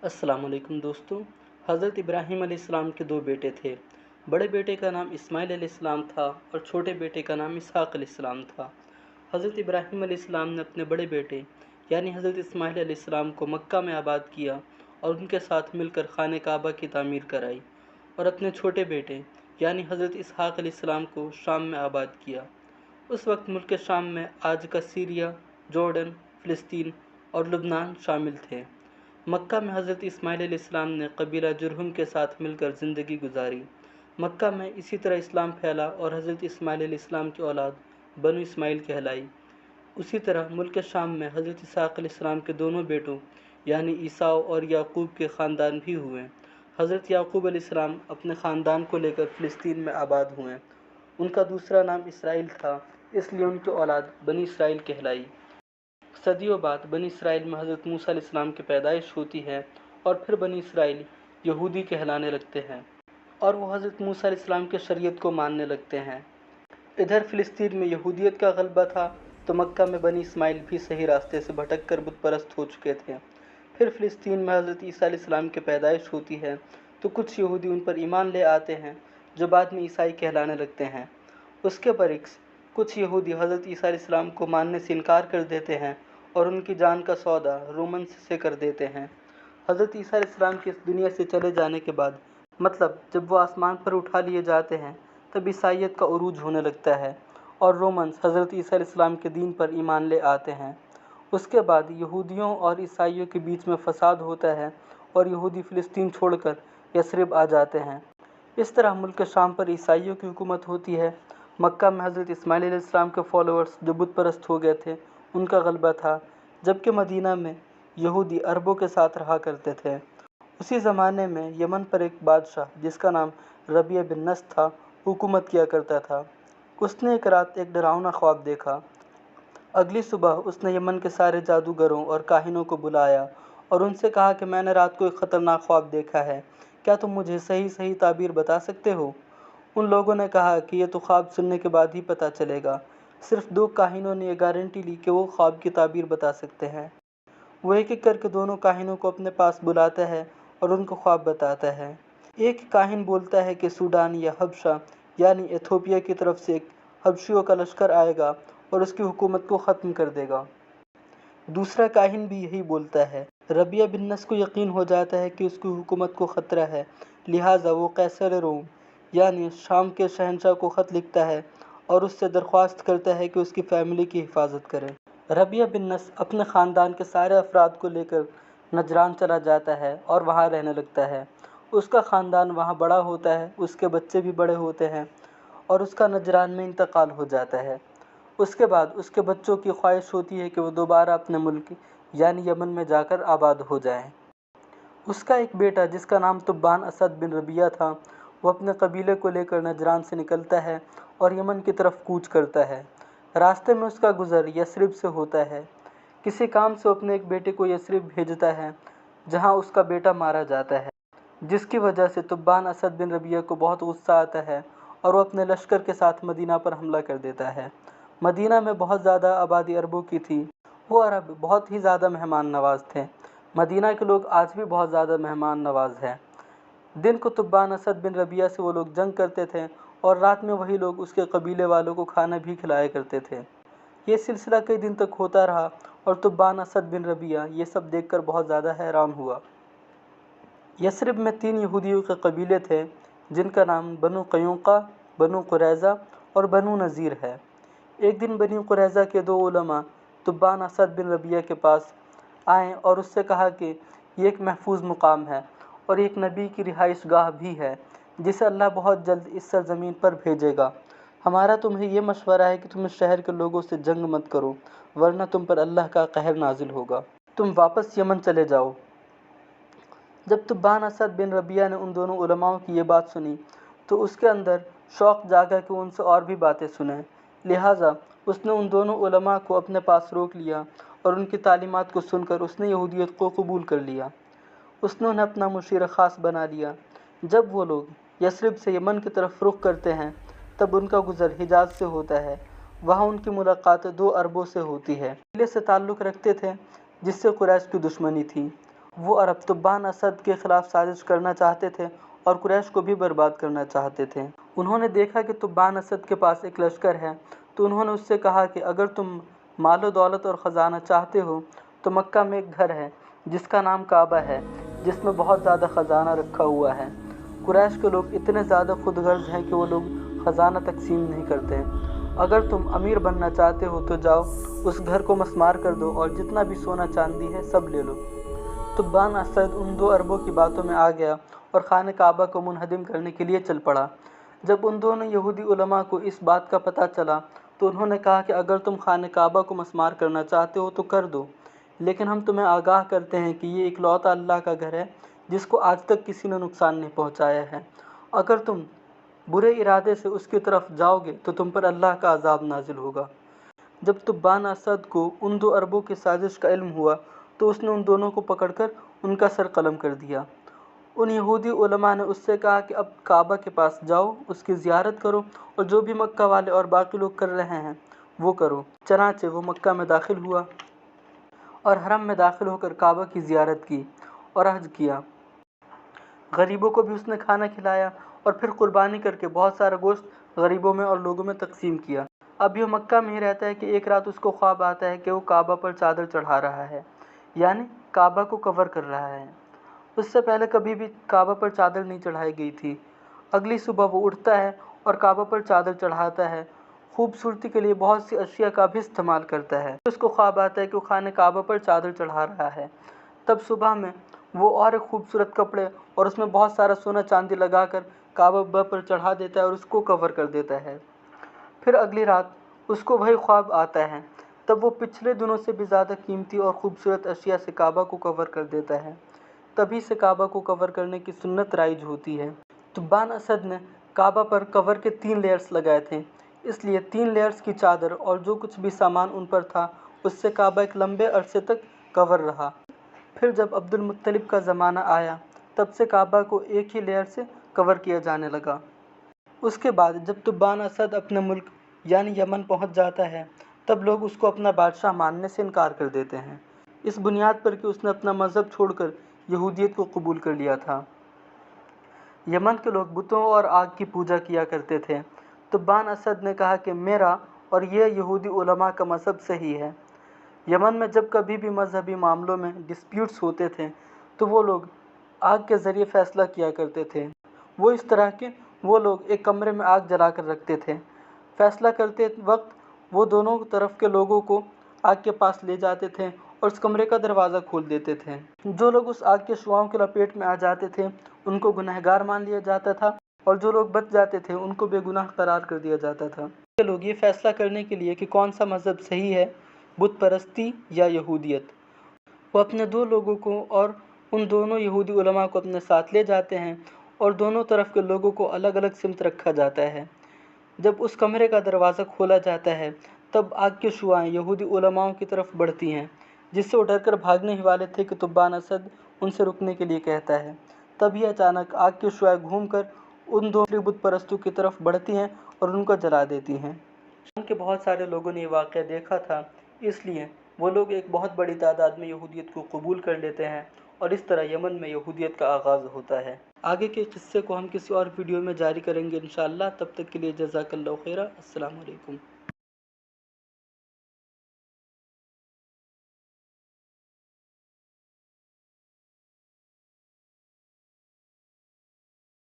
अस्सलाम वालेकुम दोस्तों। हज़रत इब्राहीम अलैहिस्सलाम के दो बेटे थे। बड़े बेटे का नाम इस्माइल अलैहिस्सलाम था और छोटे बेटे का नाम इसहाक अलैहिस्सलाम था। हज़रत इब्राहीम अलैहिस्सलाम ने अपने बड़े बेटे यानी हज़रत इस्माइल अलैहिस्सलाम को मक्का में आबाद किया और उनके साथ मिलकर खाने काबा की तामीर कराई, और अपने छोटे बेटे यानी हज़रत इसहाक अलैहिस्सलाम को शाम में आबाद किया। उस वक्त मुल्क शाम में आज का सीरिया, जॉर्डन, फ़िलिस्तीन और लुबनान शामिल थे। मक्का में हज़रत इस्माइल अलैहिस्सलाम ने कबीला जुरहुम के साथ मिलकर ज़िंदगी गुजारी। मक्का में इसी तरह इस्लाम फैला और हज़रत इस्माइल अलैहिस्सलाम की औलाद बनु इस्माइल कहलाई। उसी तरह मुल्क शाम में हज़रत इसहाक अलैहिस्सलाम के दोनों बेटों यानी ईसाव और याकूब के ख़ानदान भी हुए। हज़रत याकूब अलैहिस्सलाम अपने ख़ानदान को लेकर फ़िलिस्तीन में आबाद हुए। उनका दूसरा नाम इसराइल था, इसलिए उनकी औलाद बनी इसराइल कहलाई। सदियों बाद बनी इसराइल में हज़रत मूसा अलैहिस्सलाम की पैदाइश होती है और फिर बनी इसराइल यहूदी कहलाने लगते हैं और वो हज़रत मूसा अलैहिस्सलाम के शरीयत को मानने लगते हैं। इधर फ़िलिस्तीन में यहूदियत का गलबा था तो मक्का में बनी इस्माइल भी सही रास्ते से भटक कर बुत परस्त हो चुके थे। फिर फ़िलिस्तीन में हज़रत ईसा अलैहिस्सलाम की पैदाइश होती है तो कुछ यहूदी उन पर ईमान ले आते हैं जो बाद में ईसाई कहलाने लगते हैं। उसके बरक्स कुछ यहूदी हज़रत ईसा अलैहिस्सलाम को मानने से इनकार कर देते हैं और उनकी जान का सौदा रोमन्स से कर देते हैं। हज़रत ईसा अलैहिस्सलाम के इस दुनिया से चले जाने के बाद, मतलब जब वो आसमान पर उठा लिए जाते हैं, तब ईसाइयत का उरूज होने लगता है और रोमन्स हज़रत ईसा अलैहिस्सलाम के दीन पर ईमान ले आते हैं। उसके बाद यहूदियों और ईसाइयों के बीच में फ़साद होता है और यहूदी फ़िलिस्तीन छोड़कर यसरिब आ जाते हैं। इस तरह मुल्क शाम पर ईसाइयों की हुकूमत होती है। मक्का में हज़रत इस्माइल अलैहिस्सलाम के फॉलोअर्स जो बुत परस्त हो गए थे उनका गलबा था, जबकि मदीना में यहूदी अरबों के साथ रहा करते थे। उसी ज़माने में यमन पर एक बादशाह जिसका नाम रबिया बिन नस था हुकूमत किया करता था। उसने एक रात एक डरावना ख्वाब देखा। अगली सुबह उसने यमन के सारे जादूगरों और काहिनों को बुलाया और उनसे कहा कि मैंने रात को एक ख़तरनाक ख्वाब देखा है, क्या तुम मुझे सही सही ताबीर बता सकते हो? उन लोगों ने कहा कि ये तो ख्वाब सुनने के बाद ही पता चलेगा। सिर्फ दो काहिनों ने यह गारंटी ली कि वो ख्वाब की ताबीर बता सकते हैं। वो एक एक करके दोनों काहिनों को अपने पास बुलाता है और उनको ख्वाब बताता है। एक काहिन बोलता है कि सूडान या हबशा यानी एथोपिया की तरफ से एक हबशियों का लश्कर आएगा और उसकी हुकूमत को ख़त्म कर देगा। दूसरा काहिन भी यही बोलता है। रबिया बिन नस को यकीन हो जाता है कि उसकी हुकूमत को ख़तरा है, लिहाजा वो कैसर रोम यानी शाम के शहंशाह को ख़त लिखता है और उससे दरख्वास्त करता है कि उसकी फ़ैमिली की हिफाजत करे। रबिया बिन नस अपने ख़ानदान के सारे अफराद को लेकर नजरान चला जाता है और वहाँ रहने लगता है। उसका ख़ानदान वहाँ बड़ा होता है, उसके बच्चे भी बड़े होते हैं और उसका नजरान में इंतकाल हो जाता है। उसके बाद उसके बच्चों की ख्वाहिश होती है कि वो दोबारा अपने मुल्क यानी यमन में जाकर आबाद हो जाएं। उसका एक बेटा जिसका नाम तुब्बान असद बिन रबिया था, वो अपने कबीले को लेकर नजरान से निकलता है और यमन की तरफ कूच करता है। रास्ते में उसका गुज़र यसरिब से होता है। किसी काम से अपने एक बेटे को यसरिब भेजता है जहाँ उसका बेटा मारा जाता है, जिसकी वजह से तुब्बान असद बिन रबिया को बहुत गुस्सा आता है और वो अपने लश्कर के साथ मदीना पर हमला कर देता है। मदीना में बहुत ज़्यादा आबादी अरबों की थी। वो अरब बहुत ही ज़्यादा मेहमान नवाज थे। मदीना के लोग आज भी बहुत ज़्यादा मेहमान नवाज हैं। दिन को तुब्बान असद बिन रबिया से वो लोग जंग करते थे और रात में वही लोग उसके कबीले वालों को खाना भी खिलाया करते थे। ये सिलसिला कई दिन तक होता रहा और तुब्बान असद बिन रबिया ये सब देखकर बहुत ज़्यादा हैरान हुआ। यसरिब में 3 यहूदियों के कबीले थे जिनका नाम बनु क़युक़ा, बनु क़ुरैज़ा और बनु नज़ीर है। एक दिन बनी क़ुरैज़ा के 2 उलमा तुब्बान असद बिन रबिया के पास आए और उससे कहा कि ये एक महफूज मुकाम है और एक नबी की रिहाइश गाह भी है जिसे अल्लाह बहुत जल्द इस सरज़मीन पर भेजेगा। हमारा तुम्हें ये मशवरा है कि तुम इस शहर के लोगों से जंग मत करो, वरना तुम पर अल्लाह का कहर नाजिल होगा। तुम वापस यमन चले जाओ। जब तुब्बान असद बिन रबिया ने उन दोनों उलमाओं की ये बात सुनी तो उसके अंदर शौक़ जागा कि उनसे और भी बातें सुने। लिहाजा उसने उन दोनों उलमा को अपने पास रोक लिया और उनकी तालीमात को सुनकर उसने यहूदियत को कबूल कर लिया। उसने उन्हें अपना मुशीर ख़ास बना लिया। जब वो लोग यसरिब से यमन की तरफ रुख करते हैं तब उनका गुज़र हिजाज से होता है। वहाँ उनकी मुलाकात 2 अरबों से होती है। कबीले से ताल्लुक़ रखते थे जिससे कुरैश की दुश्मनी थी। وہ عرب تبان اسد کے خلاف سازش کرنا چاہتے تھے اور قریش کو بھی برباد کرنا چاہتے تھے۔ انہوں نے دیکھا کہ تبان اسد کے پاس ایک لشکر ہے، تو انہوں نے اس سے کہا کہ اگر تم مال و دولت اور خزانہ چاہتے ہو تو مکہ میں ایک گھر ہے جس کا نام کعبہ ہے، جس میں بہت زیادہ خزانہ رکھا ہوا ہے۔ قریش کے لوگ اتنے زیادہ خود غرض ہیں کہ وہ لوگ خزانہ تقسیم نہیں کرتے۔ اگر تم امیر بننا چاہتے ہو تو جاؤ اس گھر کو مسمار کر دو اور جتنا بھی سونا چاندی ہے سب لے لو۔ تبان اسد ان 2 عربوں کی باتوں میں آ گیا اور خانہ کعبہ کو منہدم کرنے کے لیے چل پڑا۔ جب ان دونوں یہودی علماء کو اس بات کا پتہ چلا تو انہوں نے کہا کہ اگر تم خانہ کعبہ کو مسمار کرنا چاہتے ہو تو کر دو، لیکن ہم تمہیں آگاہ کرتے ہیں کہ یہ اکلوتا اللہ کا گھر ہے جس کو آج تک کسی نے نقصان نہیں پہنچایا ہے۔ اگر تم برے ارادے سے اس کی طرف جاؤ گے تو تم پر اللہ کا عذاب نازل ہوگا۔ جب تبان اسد کو ان 2 عربوں کی سازش کا علم ہوا تو اس نے ان دونوں کو پکڑ کر ان کا سر قلم کر دیا۔ ان یہودی علماء نے اس سے کہا کہ اب کعبہ کے پاس جاؤ، اس کی زیارت کرو اور جو بھی مکہ والے اور باقی لوگ کر رہے ہیں وہ کرو۔ چنانچہ وہ مکہ میں داخل ہوا اور حرم میں داخل ہو کر کعبہ کی زیارت کی اور حج کیا۔ غریبوں کو بھی اس نے کھانا کھلایا اور پھر قربانی کر کے بہت سارا گوشت غریبوں میں اور لوگوں میں تقسیم کیا۔ اب یہ مکہ میں ہی رہتا ہے کہ ایک رات اس کو خواب آتا ہے کہ وہ کعبہ پر چادر چڑھا رہا ہے، یعنی کعبہ کو کور کر رہا ہے۔ اس سے پہلے کبھی بھی کعبہ پر چادر نہیں چڑھائی گئی تھی۔ اگلی صبح وہ اٹھتا ہے اور کعبہ پر چادر چڑھاتا ہے، خوبصورتی کے لیے بہت سی اشیاء کا بھی استعمال کرتا ہے۔ اس کو خواب آتا ہے کہ وہ خانہ کعبہ پر چادر چڑھا رہا ہے۔ تب صبح میں وہ اور ایک خوبصورت کپڑے اور اس میں بہت سارا سونا چاندی لگا کر کعبہ پر چڑھا دیتا ہے اور اس کو کور کر دیتا ہے۔ پھر اگلی رات اس کو وہی خواب آتا ہے، تب وہ پچھلے دنوں سے بھی زیادہ قیمتی اور خوبصورت اشیاء سے کعبہ کو کور کر دیتا ہے۔ تبھی سے کعبہ کو کور کرنے کی سنت رائج ہوتی ہے۔ تبان اسد نے کعبہ پر کور کے 3 لیئرز لگائے تھے، اس لیے 3 لیئرز کی چادر اور جو کچھ بھی سامان ان پر تھا اس سے کعبہ ایک لمبے عرصے تک کور رہا۔ پھر جب عبد المطلب کا زمانہ آیا تب سے کعبہ کو ایک ہی لیئر سے کور کیا جانے لگا۔ اس کے بعد جب تبان اسد اپنے ملک یعنی یمن پہنچ جاتا ہے تب لوگ اس کو اپنا بادشاہ ماننے سے انکار کر دیتے ہیں، اس بنیاد پر کہ اس نے اپنا مذہب چھوڑ کر یہودیت کو قبول کر لیا تھا۔ یمن کے لوگ بتوں اور آگ کی پوجا کیا کرتے تھے۔ تبان اسد نے کہا کہ میرا اور یہ یہودی علماء کا مذہب صحیح ہے۔ یمن میں جب کبھی بھی مذہبی معاملوں میں ڈسپیوٹس ہوتے تھے تو وہ لوگ آگ کے ذریعے فیصلہ کیا کرتے تھے۔ وہ اس طرح کہ وہ لوگ ایک کمرے میں آگ جلا کر رکھتے تھے، فیصلہ کرتے وقت وہ دونوں طرف کے لوگوں کو آگ کے پاس لے جاتے تھے اور اس کمرے کا دروازہ کھول دیتے تھے۔ جو لوگ اس آگ کے شعاعوں کے لپیٹ میں آ جاتے تھے ان کو گنہگار مان لیا جاتا تھا اور جو لوگ بچ جاتے تھے ان کو بے گناہ قرار کر دیا جاتا تھا۔ یہ لوگ یہ فیصلہ کرنے کے لیے کہ کون سا مذہب صحیح ہے، بت پرستی یا یہودیت، وہ اپنے 2 لوگوں کو اور ان دونوں یہودی علماء کو اپنے ساتھ لے جاتے ہیں اور دونوں طرف کے لوگوں کو الگ الگ سمت رکھا جاتا ہے۔ جب اس کمرے کا دروازہ کھولا جاتا ہے تب آگ کی شعاعیں یہودی علماء کی طرف بڑھتی ہیں، جس سے وہ ڈر کر بھاگنے ہی والے تھے کہ تبان اسد ان سے رکنے کے لیے کہتا ہے۔ تبھی اچانک آگ کی شعاعیں گھوم کر ان 2 بت پرستوں کی طرف بڑھتی ہیں اور ان کو جلا دیتی ہیں۔ ان کے بہت سارے لوگوں نے یہ واقعہ دیکھا تھا، اس لیے وہ لوگ ایک بہت بڑی تعداد میں یہودیت کو قبول کر لیتے ہیں اور اس طرح یمن میں یہودیت کا آغاز ہوتا ہے۔ آگے کے قصے کو ہم کسی اور ویڈیو میں جاری کریں گے انشاءاللہ۔ تب تک کے لیے جزاک اللہ خیرہ۔ السلام علیکم۔